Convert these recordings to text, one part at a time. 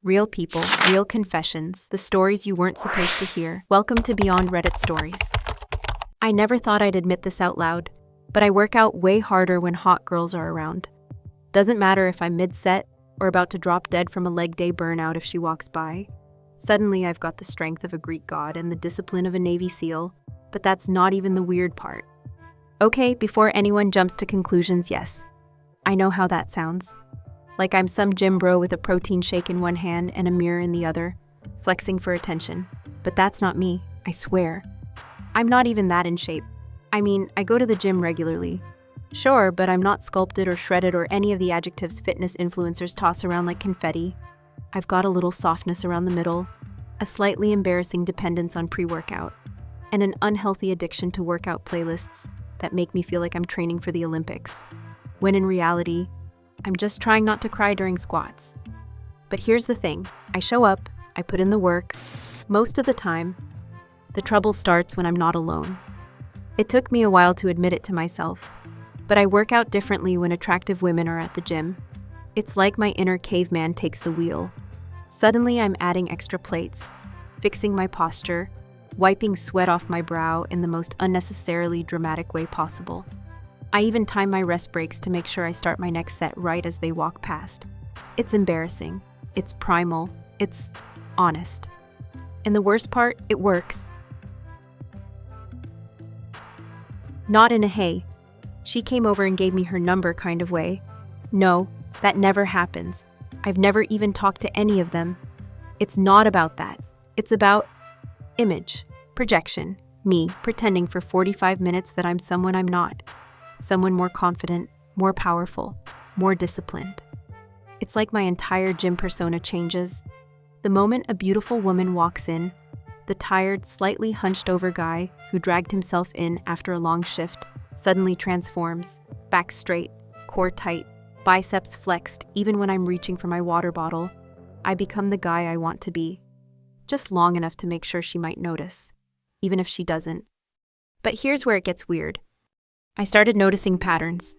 Real people, real confessions, the stories you weren't supposed to hear. Welcome to Beyond Reddit Stories. I never thought I'd admit this out loud, but I work out way harder when hot girls are around. Doesn't matter if I'm mid-set or about to drop dead from a leg day burnout if she walks by. Suddenly I've got the strength of a Greek god and the discipline of a Navy SEAL, but that's not even the weird part. Okay, before anyone jumps to conclusions, yes, I know how that sounds. Like I'm some gym bro with a protein shake in one hand and a mirror in the other, flexing for attention. But that's not me, I swear. I'm not even that in shape. I mean, I go to the gym regularly. Sure, but I'm not sculpted or shredded or any of the adjectives fitness influencers toss around like confetti. I've got a little softness around the middle, a slightly embarrassing dependence on pre-workout, and an unhealthy addiction to workout playlists that make me feel like I'm training for the Olympics, when in reality, I'm just trying not to cry during squats. But here's the thing, I show up, I put in the work. Most of the time, the trouble starts when I'm not alone. It took me a while to admit it to myself, but I work out differently when attractive women are at the gym. It's like my inner caveman takes the wheel. Suddenly I'm adding extra plates, fixing my posture, wiping sweat off my brow in the most unnecessarily dramatic way possible. I even time my rest breaks to make sure I start my next set right as they walk past. It's embarrassing. It's primal. It's honest. And the worst part, it works. Not in a hey, she came over and gave me her number kind of way. No, that never happens. I've never even talked to any of them. It's not about that. It's about image, projection, me pretending for 45 minutes that I'm someone I'm not. Someone more confident, more powerful, more disciplined. It's like my entire gym persona changes. The moment a beautiful woman walks in, the tired, slightly hunched over guy who dragged himself in after a long shift suddenly transforms, back straight, core tight, biceps flexed even when I'm reaching for my water bottle. I become the guy I want to be. Just long enough to make sure she might notice, even if she doesn't. But here's where it gets weird. I started noticing patterns.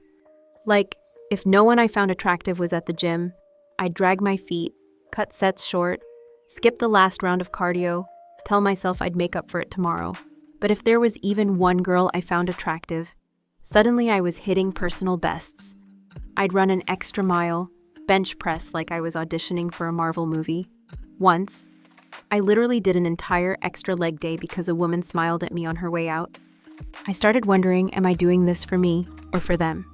Like, if no one I found attractive was at the gym, I'd drag my feet, cut sets short, skip the last round of cardio, tell myself I'd make up for it tomorrow. But if there was even one girl I found attractive, suddenly I was hitting personal bests. I'd run an extra mile, bench press like I was auditioning for a Marvel movie. Once, I literally did an entire extra leg day because a woman smiled at me on her way out. I started wondering, am I doing this for me or for them?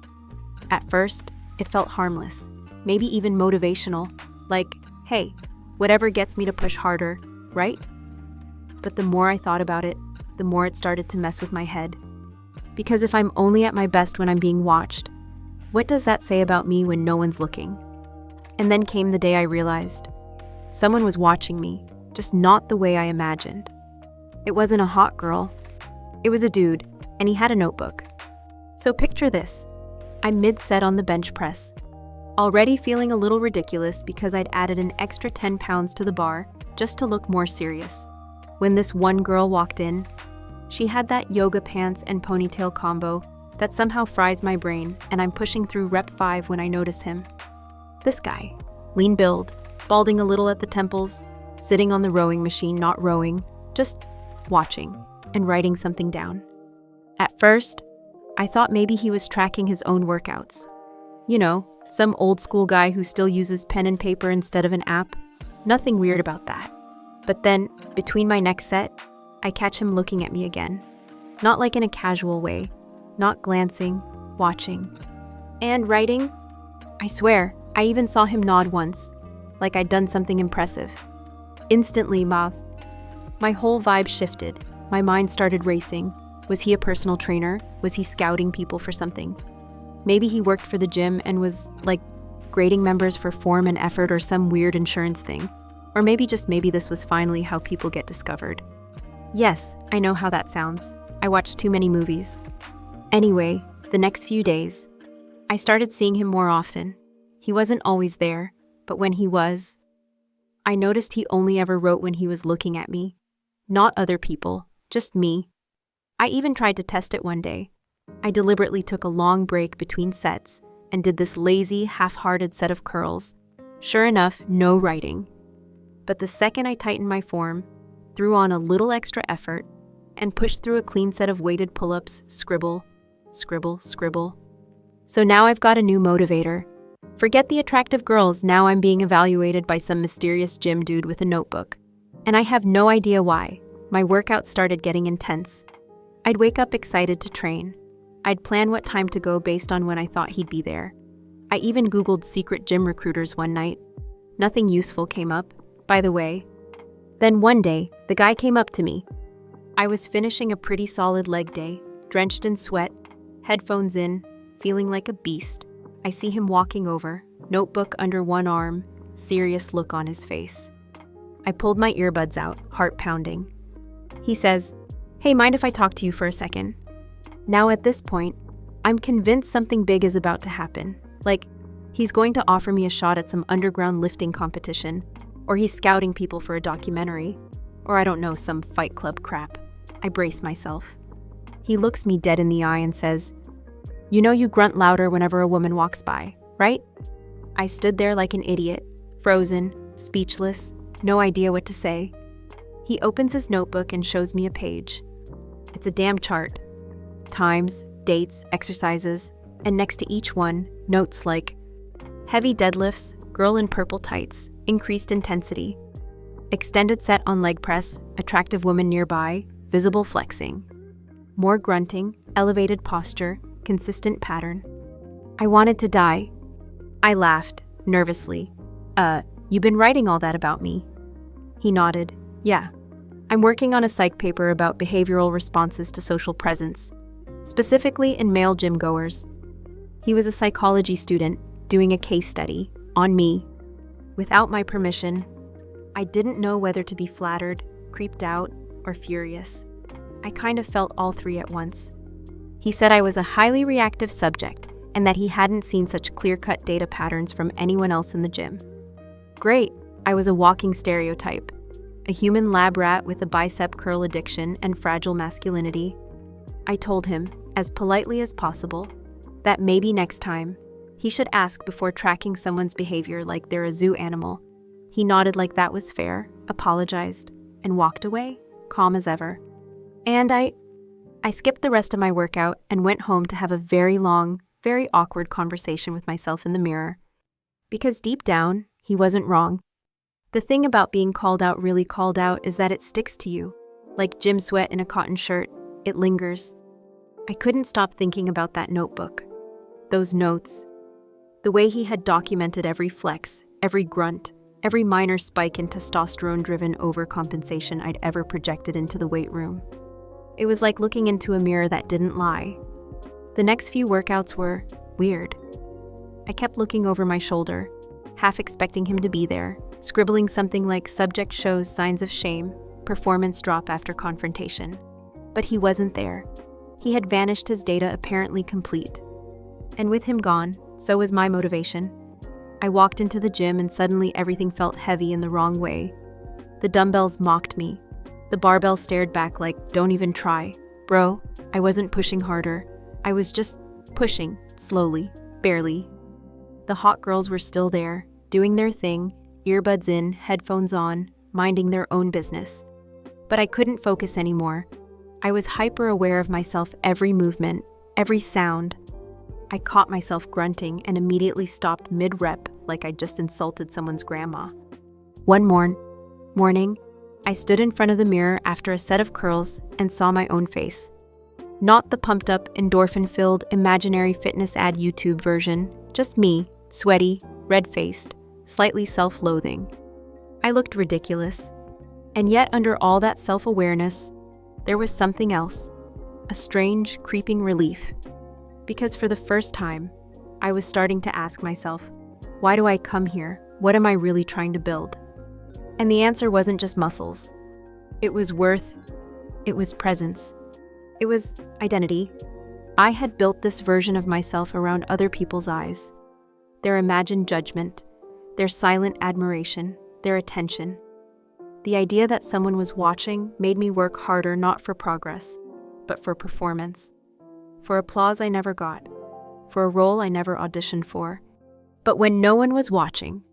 At first, it felt harmless, maybe even motivational, like, hey, whatever gets me to push harder, right? But the more I thought about it, the more it started to mess with my head. Because if I'm only at my best when I'm being watched, what does that say about me when no one's looking? And then came the day I realized someone was watching me, just not the way I imagined. It wasn't a hot girl. It was a dude, and he had a notebook. So picture this. I'm mid-set on the bench press, already feeling a little ridiculous because I'd added an extra 10 pounds to the bar just to look more serious. When this one girl walked in, she had that yoga pants and ponytail combo that somehow fries my brain, and I'm pushing through rep 5 when I notice him. This guy, lean build, balding a little at the temples, sitting on the rowing machine not rowing, just watching and writing something down. At first, I thought maybe he was tracking his own workouts. You know, some old school guy who still uses pen and paper instead of an app. Nothing weird about that. But then, between my next set, I catch him looking at me again. Not like in a casual way, not glancing, watching. And writing? I swear, I even saw him nod once, like I'd done something impressive. Instantly, my whole vibe shifted. My mind started racing. Was he a personal trainer? Was he scouting people for something? Maybe he worked for the gym and was, like, grading members for form and effort or some weird insurance thing. Or maybe this was finally how people get discovered. Yes, I know how that sounds. I watched too many movies. Anyway, the next few days, I started seeing him more often. He wasn't always there, but when he was, I noticed he only ever wrote when he was looking at me. Not other people, just me. I even tried to test it one day. I deliberately took a long break between sets and did this lazy, half-hearted set of curls. Sure enough, no writing. But the second I tightened my form, threw on a little extra effort, and pushed through a clean set of weighted pull-ups, scribble, scribble, scribble. So now I've got a new motivator. Forget the attractive girls, now I'm being evaluated by some mysterious gym dude with a notebook. And I have no idea why. My workout started getting intense. I'd wake up excited to train. I'd plan what time to go based on when I thought he'd be there. I even Googled secret gym recruiters one night. Nothing useful came up, by the way. Then one day, the guy came up to me. I was finishing a pretty solid leg day, drenched in sweat, headphones in, feeling like a beast. I see him walking over, notebook under one arm, serious look on his face. I pulled my earbuds out, heart pounding. He says, "Hey, mind if I talk to you for a second?" Now at this point, I'm convinced something big is about to happen. Like, he's going to offer me a shot at some underground lifting competition, or he's scouting people for a documentary, or I don't know, some Fight Club crap. I brace myself. He looks me dead in the eye and says, "You know you grunt louder whenever a woman walks by, right?" I stood there like an idiot, frozen, speechless, no idea what to say. He opens his notebook and shows me a page. It's a damn chart. Times, dates, exercises, and next to each one, notes like heavy deadlifts, girl in purple tights, increased intensity, extended set on leg press, attractive woman nearby, visible flexing, more grunting, elevated posture, consistent pattern. I wanted to die. I laughed, nervously. You've been writing all that about me?" He nodded. "Yeah. I'm working on a psych paper about behavioral responses to social presence, specifically in male gym goers." He was a psychology student doing a case study on me. Without my permission, I didn't know whether to be flattered, creeped out, or furious. I kind of felt all three at once. He said I was a highly reactive subject and that he hadn't seen such clear-cut data patterns from anyone else in the gym. Great, I was a walking stereotype. A human lab rat with a bicep curl addiction and fragile masculinity. I told him, as politely as possible, that maybe next time, he should ask before tracking someone's behavior like they're a zoo animal. He nodded like that was fair, apologized, and walked away, calm as ever. And I skipped the rest of my workout and went home to have a very long, very awkward conversation with myself in the mirror. Because deep down, he wasn't wrong. The thing about being called out really called out is that it sticks to you. Like gym sweat in a cotton shirt, it lingers. I couldn't stop thinking about that notebook. Those notes. The way he had documented every flex, every grunt, every minor spike in testosterone-driven overcompensation I'd ever projected into the weight room. It was like looking into a mirror that didn't lie. The next few workouts were weird. I kept looking over my shoulder, half expecting him to be there, scribbling something like "subject shows signs of shame, performance drop after confrontation." But he wasn't there. He had vanished, his data apparently complete. And with him gone, so was my motivation. I walked into the gym and suddenly everything felt heavy in the wrong way. The dumbbells mocked me. The barbell stared back like, "Don't even try. Bro, I wasn't pushing harder. I was just pushing, slowly, barely." The hot girls were still there, doing their thing, earbuds in, headphones on, minding their own business. But I couldn't focus anymore. I was hyper-aware of myself, every movement, every sound. I caught myself grunting and immediately stopped mid-rep like I'd just insulted someone's grandma. One morning, I stood in front of the mirror after a set of curls and saw my own face. Not the pumped-up, endorphin-filled, imaginary fitness ad YouTube version, just me, sweaty, red-faced, slightly self-loathing. I looked ridiculous. And yet under all that self-awareness, there was something else, a strange, creeping relief. Because for the first time, I was starting to ask myself, why do I come here? What am I really trying to build? And the answer wasn't just muscles. It was worth, it was presence, it was identity. I had built this version of myself around other people's eyes, their imagined judgment, their silent admiration, their attention. The idea that someone was watching made me work harder, not for progress, but for performance. For applause I never got, for a role I never auditioned for. But when no one was watching,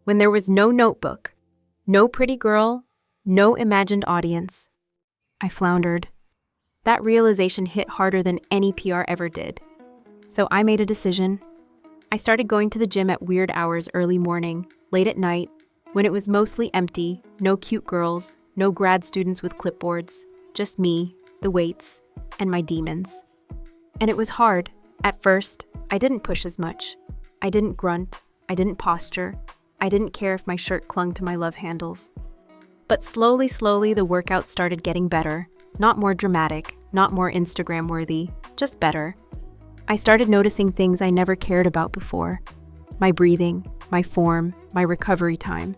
when there was no notebook, No pretty girl, no imagined audience. I floundered. That realization hit harder than any PR ever did. So I made a decision. I started going to the gym at weird hours early morning, late at night, when it was mostly empty, no cute girls, no grad students with clipboards, just me, the weights, and my demons. And it was hard. At first, I didn't push as much. I didn't grunt. I didn't posture. I didn't care if my shirt clung to my love handles. But slowly, the workout started getting better. Not more dramatic, not more Instagram-worthy, just better. I started noticing things I never cared about before. My breathing, my form, my recovery time.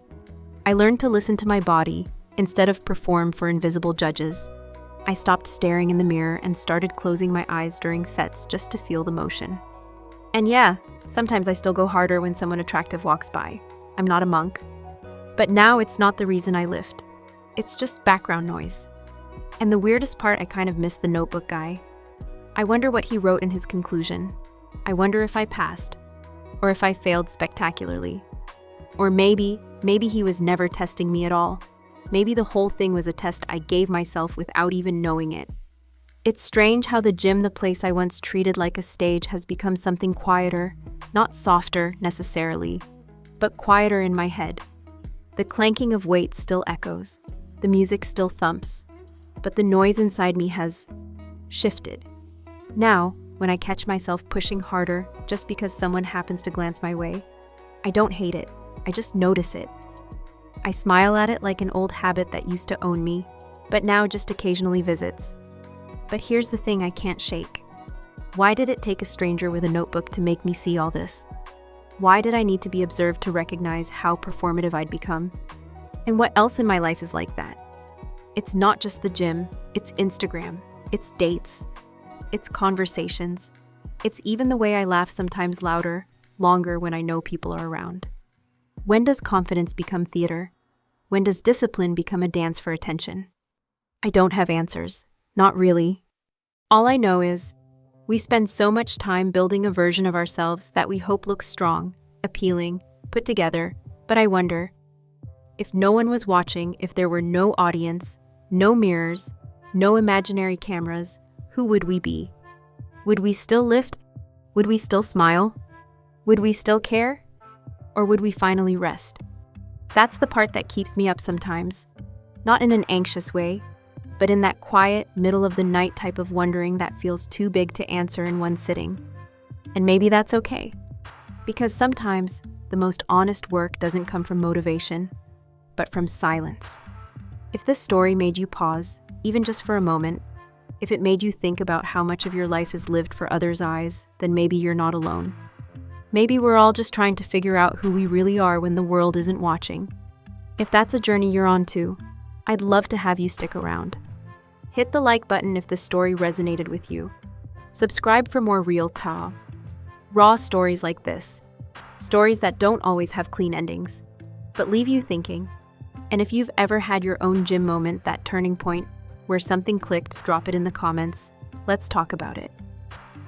I learned to listen to my body instead of perform for invisible judges. I stopped staring in the mirror and started closing my eyes during sets just to feel the motion. And yeah, sometimes I still go harder when someone attractive walks by. I'm not a monk. But now it's not the reason I lift. It's just background noise. And the weirdest part, I kind of miss the notebook guy. I wonder what he wrote in his conclusion. I wonder if I passed, or if I failed spectacularly. Or maybe he was never testing me at all. Maybe the whole thing was a test I gave myself without even knowing it. It's strange how the gym, the place I once treated like a stage, has become something quieter, not softer necessarily, but quieter in my head. The clanking of weights still echoes, the music still thumps, but the noise inside me has shifted. Now, when I catch myself pushing harder just because someone happens to glance my way, I don't hate it, I just notice it. I smile at it like an old habit that used to own me, but now just occasionally visits. But here's the thing I can't shake. Why did it take a stranger with a notebook to make me see all this? Why did I need to be observed to recognize how performative I'd become? And what else in my life is like that? It's not just the gym, it's Instagram, it's dates, it's conversations, it's even the way I laugh sometimes louder, longer when I know people are around. When does confidence become theater? When does discipline become a dance for attention? I don't have answers. Not really. All I know is, we spend so much time building a version of ourselves that we hope looks strong, appealing, put together, but I wonder, if no one was watching, if there were no audience, no mirrors, no imaginary cameras, who would we be? Would we still lift? Would we still smile? Would we still care? Or would we finally rest? That's the part that keeps me up sometimes. Not in an anxious way, but in that quiet, middle-of-the-night type of wondering that feels too big to answer in one sitting. And maybe that's okay. Because sometimes, the most honest work doesn't come from motivation, but from silence. If this story made you pause, even just for a moment, if it made you think about how much of your life is lived for others' eyes, then maybe you're not alone. Maybe we're all just trying to figure out who we really are when the world isn't watching. If that's a journey you're on too, I'd love to have you stick around. Hit the like button if the story resonated with you. Subscribe for more real talk, raw stories like this. Stories that don't always have clean endings, but leave you thinking. And if you've ever had your own gym moment, that turning point where something clicked, drop it in the comments. Let's talk about it.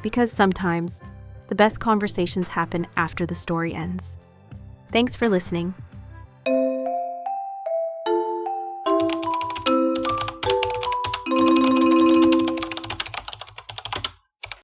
Because sometimes, the best conversations happen after the story ends. Thanks for listening.